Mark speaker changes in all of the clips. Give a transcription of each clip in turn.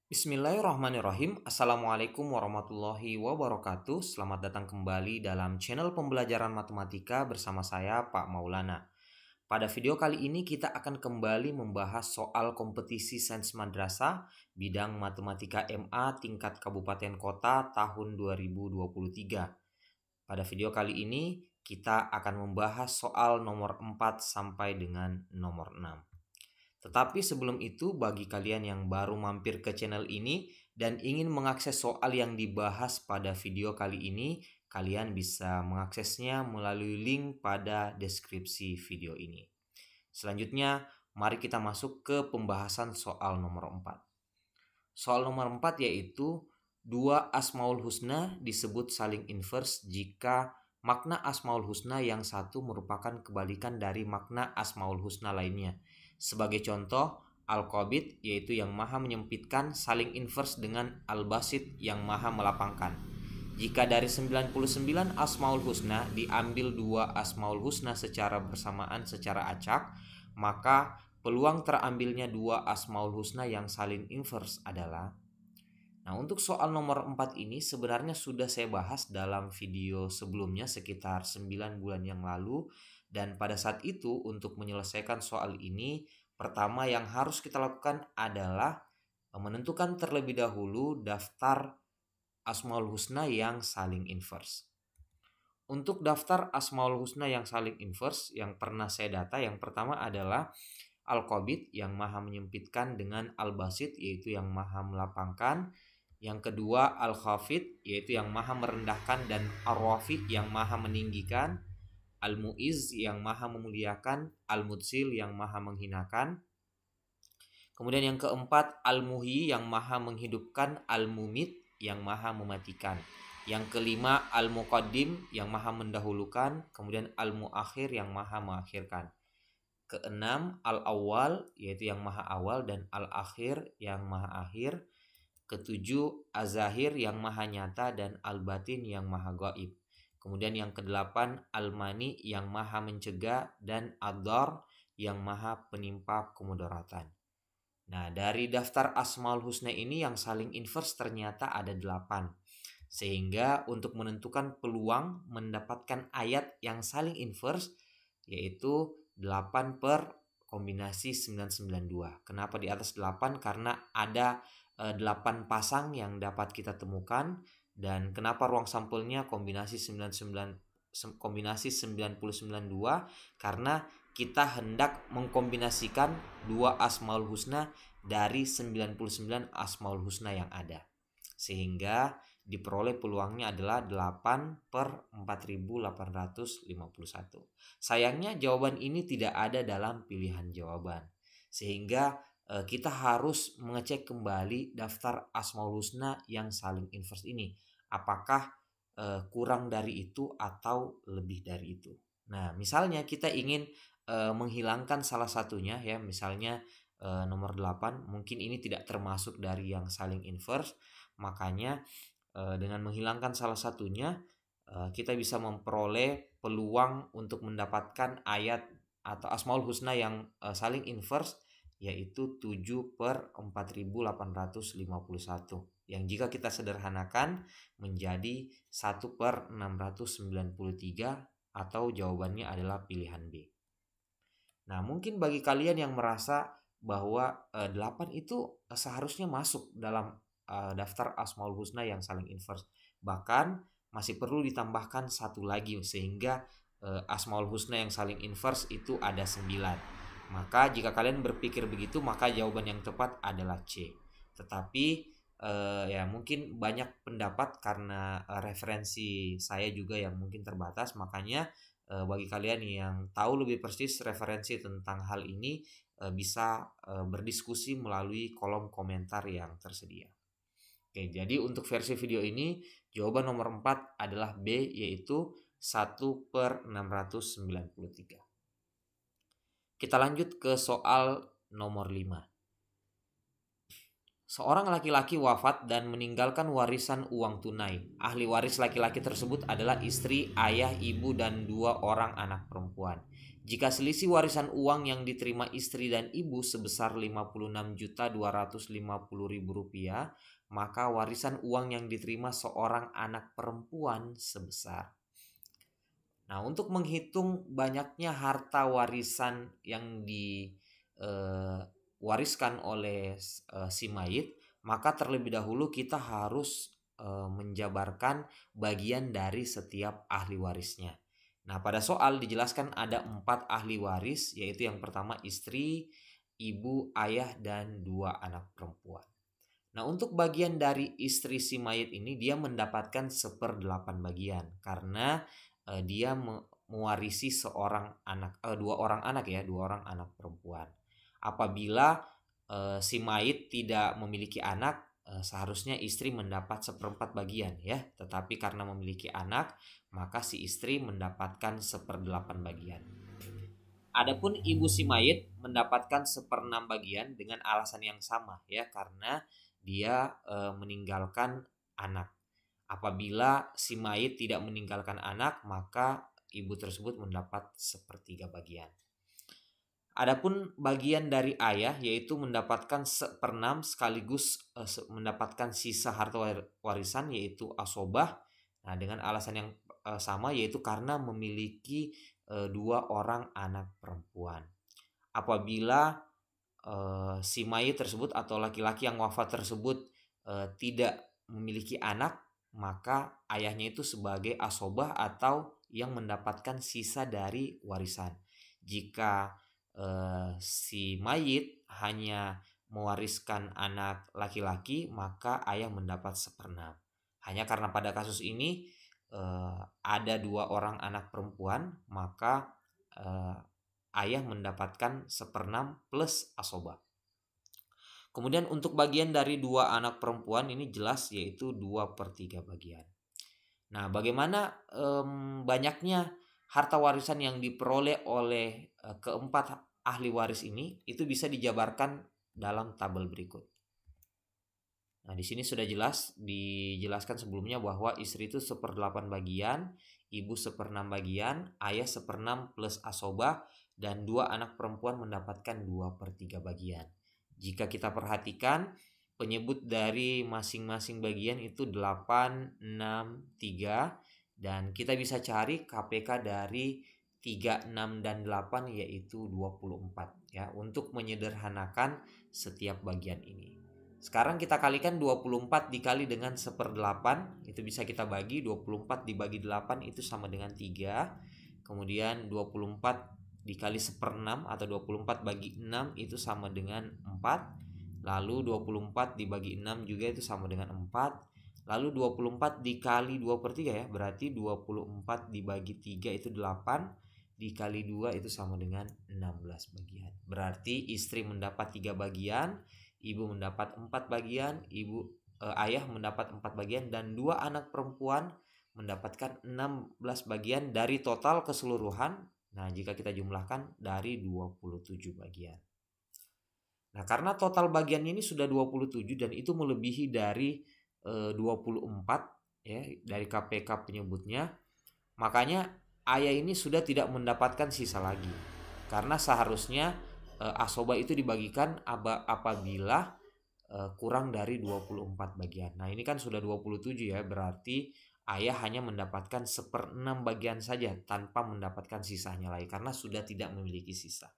Speaker 1: Bismillahirrahmanirrahim. Assalamualaikum warahmatullahi wabarakatuh. Selamat datang kembali dalam channel pembelajaran matematika bersama saya Pak Maulana. Pada video kali ini kita akan kembali membahas soal kompetisi sains madrasah bidang matematika MA tingkat kabupaten kota tahun 2023. Pada video kali ini kita akan membahas soal nomor 4 sampai dengan nomor 6. Tetapi sebelum itu, bagi kalian yang baru mampir ke channel ini dan ingin mengakses soal yang dibahas pada video kali ini, kalian bisa mengaksesnya melalui link pada deskripsi video ini. Selanjutnya, mari kita masuk ke pembahasan soal nomor 4. Soal nomor 4 yaitu dua Asmaul Husna disebut saling inverse jika makna Asmaul Husna yang satu merupakan kebalikan dari makna Asmaul Husna lainnya. Sebagai contoh, Al-Qabid yaitu yang maha menyempitkan saling inverse dengan Al-Basit yang maha melapangkan. Jika dari 99 Asmaul Husna diambil dua Asmaul Husna secara bersamaan secara acak, maka peluang terambilnya dua Asmaul Husna yang saling inverse adalah. Nah, untuk soal nomor 4 ini sebenarnya sudah saya bahas dalam video sebelumnya sekitar 9 bulan yang lalu. Dan pada saat itu untuk menyelesaikan soal ini, pertama yang harus kita lakukan adalah menentukan terlebih dahulu daftar Asmaul Husna yang saling inverse. Untuk daftar Asmaul Husna yang saling inverse yang pernah saya data, yang pertama adalah Al-Qabid yang maha menyempitkan dengan Al-Basit yaitu yang maha melapangkan. Yang kedua Al-Khafid yaitu yang maha merendahkan dan Ar-Rafi yang maha meninggikan. Al-Mu'izz yang maha memuliakan, Al-Mudsil yang maha menghinakan. Kemudian yang keempat Al-Muhyi yang maha menghidupkan, Al-Mumit yang maha mematikan. Yang kelima Al-Muqaddim yang maha mendahulukan, kemudian Al-Muakhir yang maha mengakhirkan. Keenam Al-Awwal yaitu yang maha awal dan Al-Akhir yang maha akhir. Ketujuh Az-Zahir yang maha nyata dan Al-Batin yang maha gaib. Kemudian yang kedelapan Al-Mani yang maha mencegah dan Ad-Dar yang maha penimpa kemudaratan. Nah, dari daftar Asmaul Husna ini yang saling inverse ternyata ada 8. Sehingga untuk menentukan peluang mendapatkan ayat yang saling inverse yaitu 8 per kombinasi 992. Kenapa di atas 8? Karena ada 8 pasang yang dapat kita temukan. Dan kenapa ruang sampelnya kombinasi 992? Karena kita hendak mengkombinasikan dua Asmaul Husna dari 99 Asmaul Husna yang ada. Sehingga diperoleh peluangnya adalah 8 per 4851. Sayangnya jawaban ini tidak ada dalam pilihan jawaban. Sehingga kita harus mengecek kembali daftar Asmaul Husna yang saling inverse ini. Apakah kurang dari itu atau lebih dari itu. Nah, misalnya kita ingin menghilangkan salah satunya ya, misalnya nomor 8, mungkin ini tidak termasuk dari yang saling inverse. Makanya dengan menghilangkan salah satunya kita bisa memperoleh peluang untuk mendapatkan ayat atau Asmaul Husna yang saling inverse yaitu 7 per 4851 yang jika kita sederhanakan menjadi 1 per 693 atau jawabannya adalah pilihan B. Nah, mungkin bagi kalian yang merasa bahwa 8 itu seharusnya masuk dalam daftar Asmaul Husna yang saling inverse, bahkan masih perlu ditambahkan satu lagi sehingga Asmaul Husna yang saling inverse itu ada 9. Maka jika kalian berpikir begitu, maka jawaban yang tepat adalah C. Tetapi ya mungkin banyak pendapat karena referensi saya juga yang mungkin terbatas. Makanya bagi kalian yang tahu lebih persis referensi tentang hal ini bisa berdiskusi melalui kolom komentar yang tersedia. Oke, jadi untuk versi video ini jawaban nomor 4 adalah B yaitu 1 per 693. Kita lanjut ke soal nomor 5. Seorang laki-laki wafat dan meninggalkan warisan uang tunai. Ahli waris laki-laki tersebut adalah istri, ayah, ibu, dan 2 orang anak perempuan. Jika selisih warisan uang yang diterima istri dan ibu sebesar Rp56.250.000, maka warisan uang yang diterima seorang anak perempuan sebesar. Nah, untuk menghitung banyaknya harta warisan yang diwariskan oleh si mayit, maka terlebih dahulu kita harus menjabarkan bagian dari setiap ahli warisnya. Nah, pada soal dijelaskan ada 4 ahli waris, yaitu yang pertama istri, ibu, ayah, dan 2 anak perempuan. Nah, untuk bagian dari istri si mayit ini dia mendapatkan 1/8 bagian karena dia mewarisi dua orang anak perempuan. Apabila si mayit tidak memiliki anak, seharusnya istri mendapat 1/4 bagian ya, tetapi karena memiliki anak, maka si istri mendapatkan 1/8 bagian. Adapun ibu si mayit mendapatkan 1/6 bagian dengan alasan yang sama ya, karena dia meninggalkan anak. Apabila si mayit tidak meninggalkan anak, maka ibu tersebut mendapat 1/3 bagian. Adapun bagian dari ayah yaitu mendapatkan 1/6 sekaligus mendapatkan sisa harta warisan yaitu asobah. Nah, dengan alasan yang sama, yaitu karena memiliki 2 orang anak perempuan. Apabila si mayit tersebut atau laki-laki yang wafat tersebut tidak memiliki anak, maka ayahnya itu sebagai asobah atau yang mendapatkan sisa dari warisan. Jika si mayit hanya mewariskan anak laki-laki, maka ayah mendapat 1/6. Hanya karena pada kasus ini ada 2 orang anak perempuan, maka ayah mendapatkan 1/6 plus asobah. Kemudian untuk bagian dari 2 anak perempuan ini jelas yaitu 2/3 bagian. Nah, bagaimana banyaknya harta warisan yang diperoleh oleh keempat ahli waris ini, itu bisa dijabarkan dalam tabel berikut. Nah, di sini sudah dijelaskan sebelumnya bahwa istri itu 1/8 bagian, ibu 1/6 bagian, ayah 1/6 plus asobah, dan 2 anak perempuan mendapatkan 2/3 bagian. Jika kita perhatikan, penyebut dari masing-masing bagian itu 8, 6, 3, dan kita bisa cari KPK dari 3, 6, dan 8 yaitu 24 ya, untuk menyederhanakan setiap bagian ini. Sekarang kita kalikan 24 dikali dengan 1/8, itu bisa kita bagi, 24 dibagi 8 itu sama dengan 3. Kemudian 24 dikali 1/6 atau 24 bagi 6 itu sama dengan 4. Lalu 24 dibagi 6 juga itu sama dengan 4. Lalu 24 dikali 2/3 ya, berarti 24 dibagi 3 itu 8. Dikali 2 itu sama dengan 16 bagian. Berarti istri mendapat 3 bagian, ibu mendapat 4 bagian, ayah mendapat 4 bagian, dan 2 anak perempuan mendapatkan 16 bagian dari total keseluruhan. Nah, jika kita jumlahkan dari 27 bagian. Nah, karena total bagiannya ini sudah 27 dan itu melebihi dari 24 ya, dari KPK penyebutnya, makanya ayah ini sudah tidak mendapatkan sisa lagi. Karena seharusnya asobah itu dibagikan apabila kurang dari 24 bagian. Nah, ini kan sudah 27 ya, berarti ayah hanya mendapatkan 1/6 bagian saja tanpa mendapatkan sisanya lagi karena sudah tidak memiliki sisa.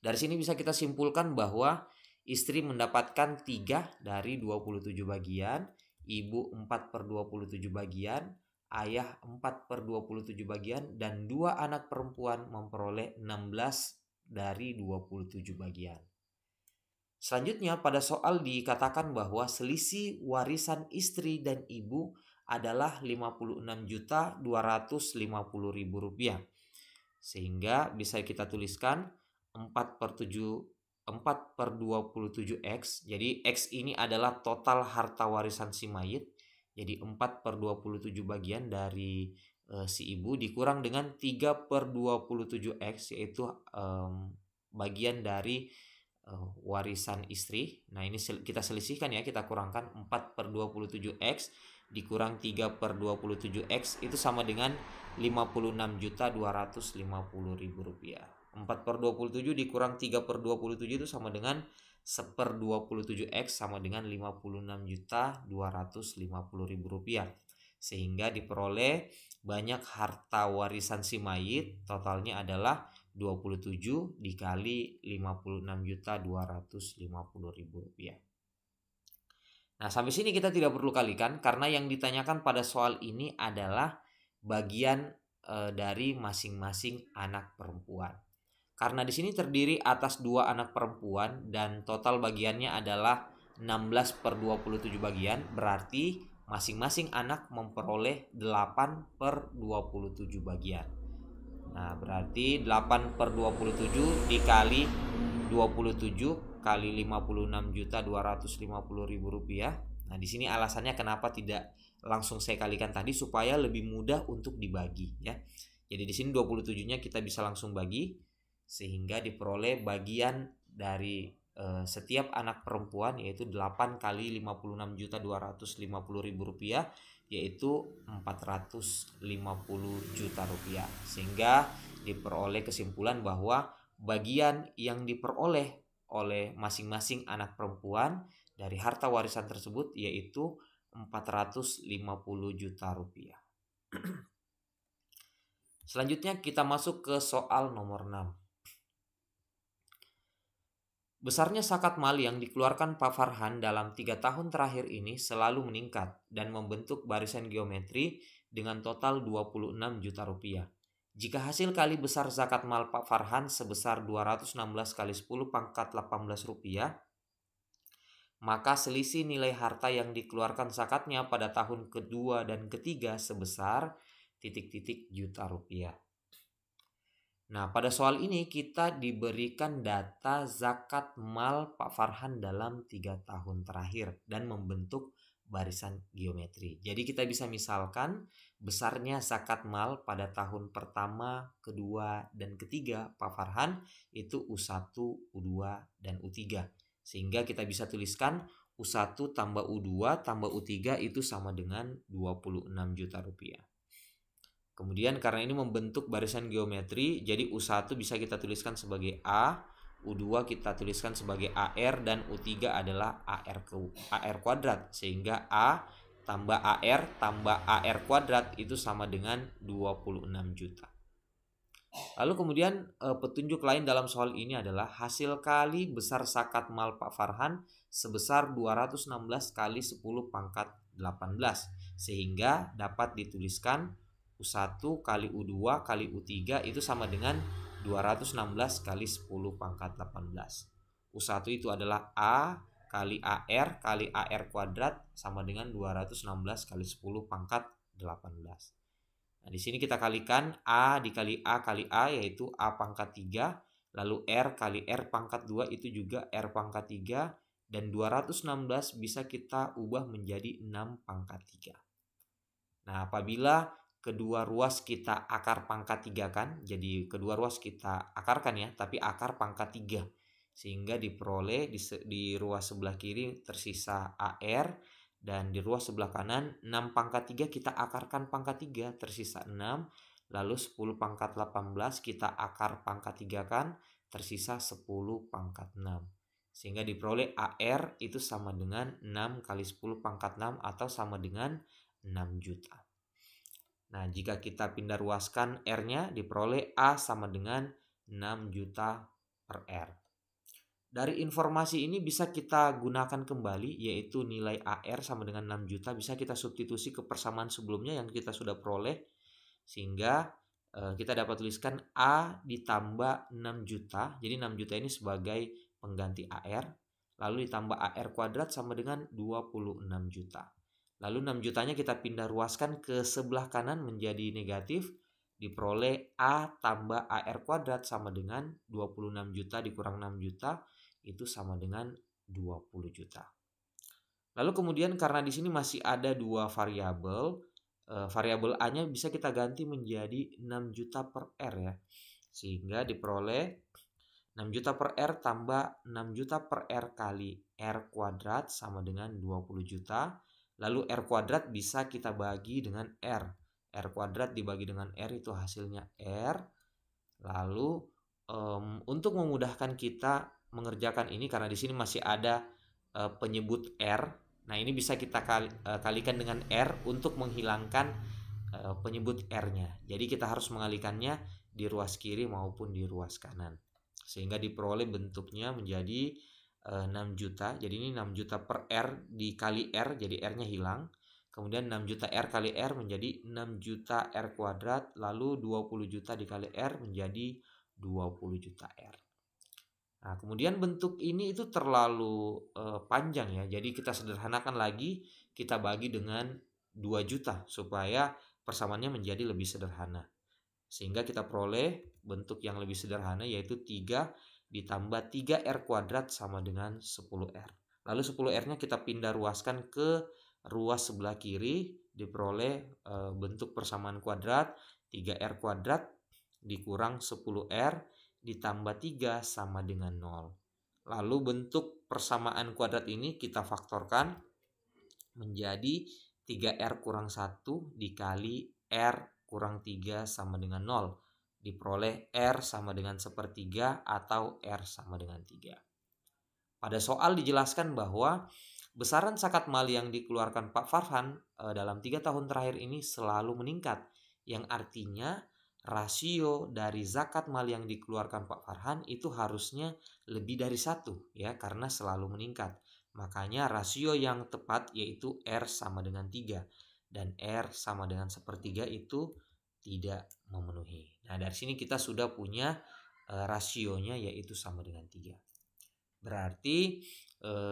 Speaker 1: Dari sini bisa kita simpulkan bahwa istri mendapatkan 3 dari 27 bagian, ibu 4/27 bagian, ayah 4/27 bagian, dan 2 anak perempuan memperoleh 16 dari 27 bagian. Selanjutnya pada soal dikatakan bahwa selisih warisan istri dan ibu adalah Rp56.250.000. Sehingga bisa kita tuliskan 4/27X. Jadi X ini adalah total harta warisan si mayit. Jadi 4/27 bagian dari si ibu dikurang dengan 3/27X, yaitu bagian dari warisan istri. Nah, ini kita selisihkan ya, kita kurangkan 4/27X dikurang 3/27X itu sama dengan Rp56.250.000. 4/27 dikurang 3/27 itu sama dengan 1/27X sama dengan Rp56.250.000. Sehingga diperoleh banyak harta warisan si mayit totalnya adalah 27 dikali Rp56.250.000. Nah, sampai sini kita tidak perlu kalikan karena yang ditanyakan pada soal ini adalah bagian dari masing-masing anak perempuan. Karena di sini terdiri atas 2 anak perempuan dan total bagiannya adalah 16/27 bagian, berarti masing-masing anak memperoleh 8/27 bagian. Nah, berarti 8/27 dikali 27 kali Rp56.250.000. Nah, di sini alasannya kenapa tidak langsung saya kalikan tadi supaya lebih mudah untuk dibagi ya. Jadi di sini 27-nya kita bisa langsung bagi sehingga diperoleh bagian dari setiap anak perempuan yaitu 8 kali Rp56.250.000 yaitu Rp450 juta. Sehingga diperoleh kesimpulan bahwa bagian yang diperoleh oleh masing-masing anak perempuan dari harta warisan tersebut yaitu Rp450 juta. Selanjutnya kita masuk ke soal nomor 6. Besarnya zakat mal yang dikeluarkan Pak Farhan dalam 3 tahun terakhir ini selalu meningkat dan membentuk barisan geometri dengan total Rp26 juta. Jika hasil kali besar zakat mal Pak Farhan sebesar 216 kali 10 pangkat 18 rupiah, maka selisih nilai harta yang dikeluarkan zakatnya pada tahun kedua dan ketiga sebesar ... juta rupiah. Nah, pada soal ini kita diberikan data zakat mal Pak Farhan dalam 3 tahun terakhir dan membentuk barisan geometri. Jadi kita bisa misalkan besarnya zakat mal pada tahun pertama, kedua, dan ketiga Pak Farhan itu U1, U2, dan U3. Sehingga kita bisa tuliskan U1 tambah U2 tambah U3 itu sama dengan 26 juta rupiah. Kemudian karena ini membentuk barisan geometri, jadi U1 bisa kita tuliskan sebagai A, U2 kita tuliskan sebagai AR, dan U3 adalah AR kuadrat. Sehingga A tambah AR kuadrat itu sama dengan 26 juta. Lalu kemudian petunjuk lain dalam soal ini adalah hasil kali besar zakat mal Pak Farhan sebesar 216 kali 10 pangkat 18. Sehingga dapat dituliskan U1 kali U2 kali U3 itu sama dengan 216 kali 10 pangkat 18. U1 itu adalah A kali AR kali AR kuadrat sama dengan 216 kali 10 pangkat 18. Nah, di sini kita kalikan A dikali A kali A yaitu A pangkat 3, lalu R kali R pangkat 2 itu juga R pangkat 3, dan 216 bisa kita ubah menjadi 6 pangkat 3. Nah, apabila kedua ruas kita akar pangkat 3 kan, jadi kedua ruas kita akarkan ya, tapi akar pangkat 3. Sehingga diperoleh di ruas sebelah kiri tersisa AR, dan di ruas sebelah kanan 6 pangkat 3 kita akarkan pangkat 3 tersisa 6, lalu 10 pangkat 18 kita akar pangkat 3 kan, tersisa 10 pangkat 6. Sehingga diperoleh AR itu sama dengan 6 kali 10 pangkat 6 atau sama dengan 6 juta. Nah, jika kita pindah ruaskan R-nya diperoleh A sama dengan 6 juta per R. Dari informasi ini bisa kita gunakan kembali, yaitu nilai AR sama dengan 6 juta bisa kita substitusi ke persamaan sebelumnya yang kita sudah peroleh. Sehingga kita dapat tuliskan A ditambah 6 juta. Jadi 6 juta ini sebagai pengganti AR. Lalu ditambah AR kuadrat sama dengan 26 juta. Lalu 6 jutanya kita pindah ruaskan ke sebelah kanan menjadi negatif. Diperoleh A tambah AR kuadrat sama dengan 26 juta dikurang 6 juta. Itu sama dengan 20 juta. Lalu kemudian karena di sini masih ada 2 variabel. Variabel A-nya bisa kita ganti menjadi 6 juta per R ya. Sehingga diperoleh 6 juta per R tambah 6 juta per R kali R kuadrat sama dengan 20 juta. Lalu R kuadrat bisa kita bagi dengan R. R kuadrat dibagi dengan R itu hasilnya R. Lalu untuk memudahkan kita mengerjakan ini, karena di sini masih ada penyebut R. Nah, ini bisa kita kalikan dengan R untuk menghilangkan penyebut R-nya. Jadi kita harus mengalihkannya di ruas kiri maupun di ruas kanan. Sehingga diperoleh bentuknya menjadi 6 juta. Jadi ini 6 juta per R dikali R, jadi R-nya hilang. Kemudian 6 juta R kali R menjadi 6 juta R kuadrat. Lalu 20 juta dikali R menjadi 20 juta R. Nah, kemudian bentuk ini itu terlalu panjang ya. Jadi kita sederhanakan lagi, kita bagi dengan 2 juta supaya persamaannya menjadi lebih sederhana. Sehingga kita peroleh bentuk yang lebih sederhana, yaitu 3 ditambah 3R kuadrat sama dengan 10R. Lalu 10R-nya kita pindah ruaskan ke ruas sebelah kiri, diperoleh bentuk persamaan kuadrat 3R kuadrat dikurang 10R ditambah 3 sama dengan 0. Lalu bentuk persamaan kuadrat ini kita faktorkan menjadi 3R kurang 1 dikali R kurang 3 sama dengan 0. Diperoleh R sama dengan 1/3 atau R sama dengan 3. Pada soal dijelaskan bahwa besaran zakat mal yang dikeluarkan Pak Farhan dalam 3 tahun terakhir ini selalu meningkat. Yang artinya rasio dari zakat mal yang dikeluarkan Pak Farhan itu harusnya lebih dari 1 ya, karena selalu meningkat. Makanya rasio yang tepat yaitu R sama dengan 3 dan R sama dengan 1/3 itu tidak memenuhi. Nah, dari sini kita sudah punya rasionya yaitu sama dengan 3. Berarti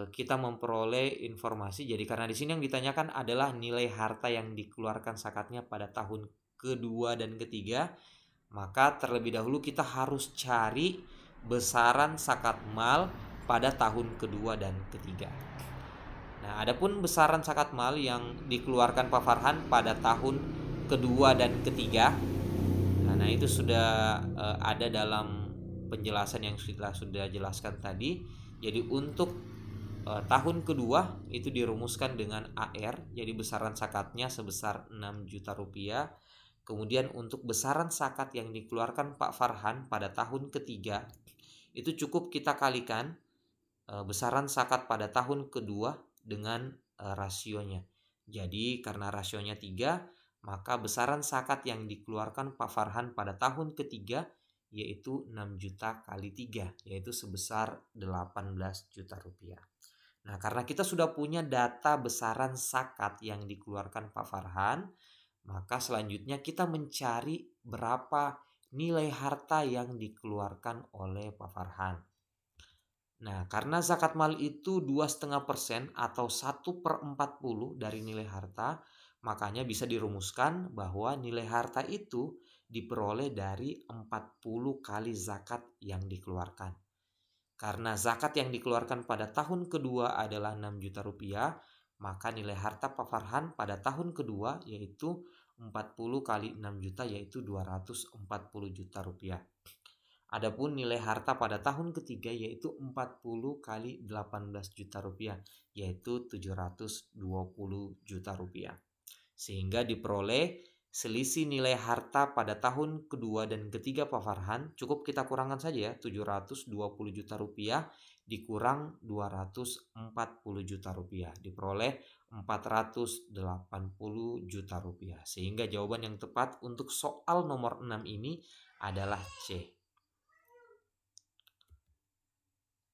Speaker 1: kita memperoleh informasi. Jadi karena di sini yang ditanyakan adalah nilai harta yang dikeluarkan zakatnya pada tahun kedua dan ketiga, maka terlebih dahulu kita harus cari besaran zakat mal pada tahun kedua dan ketiga. Nah, adapun besaran zakat mal yang dikeluarkan Pak Farhan pada tahun kedua dan ketiga, nah itu sudah ada dalam penjelasan yang sudah jelaskan tadi. Jadi untuk tahun kedua itu dirumuskan dengan AR, jadi besaran zakatnya sebesar 6 juta rupiah. Kemudian untuk besaran zakat yang dikeluarkan Pak Farhan pada tahun ketiga itu cukup kita kalikan besaran zakat pada tahun kedua dengan rasionya. Jadi karena rasionya 3, maka besaran zakat yang dikeluarkan Pak Farhan pada tahun ketiga yaitu 6 juta kali 3, yaitu sebesar 18 juta rupiah. Nah, karena kita sudah punya data besaran zakat yang dikeluarkan Pak Farhan, maka selanjutnya kita mencari berapa nilai harta yang dikeluarkan oleh Pak Farhan. Nah, karena zakat mal itu 2,5% atau 1/40 dari nilai harta, makanya bisa dirumuskan bahwa nilai harta itu diperoleh dari 40 kali zakat yang dikeluarkan. Karena zakat yang dikeluarkan pada tahun kedua adalah 6 juta rupiah, maka nilai harta Pak Farhan pada tahun kedua yaitu 40 kali 6 juta yaitu 240 juta rupiah. Adapun nilai harta pada tahun ketiga yaitu 40 kali 18 juta rupiah yaitu 720 juta rupiah. Sehingga diperoleh selisih nilai harta pada tahun kedua dan ketiga Pak Farhan, cukup kita kurangkan saja ya, 720 juta rupiah dikurang 240 juta rupiah, diperoleh 480 juta rupiah. Sehingga jawaban yang tepat untuk soal nomor 6 ini adalah C.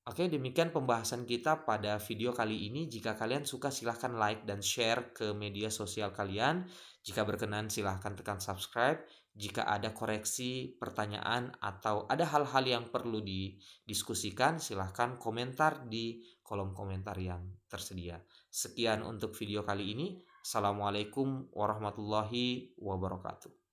Speaker 1: Oke, demikian pembahasan kita pada video kali ini. Jika kalian suka silahkan like dan share ke media sosial kalian. Jika berkenan silahkan tekan subscribe. Jika ada koreksi, pertanyaan, atau ada hal-hal yang perlu didiskusikan, silahkan komentar di kolom komentar yang tersedia. Sekian untuk video kali ini. Assalamualaikum warahmatullahi wabarakatuh.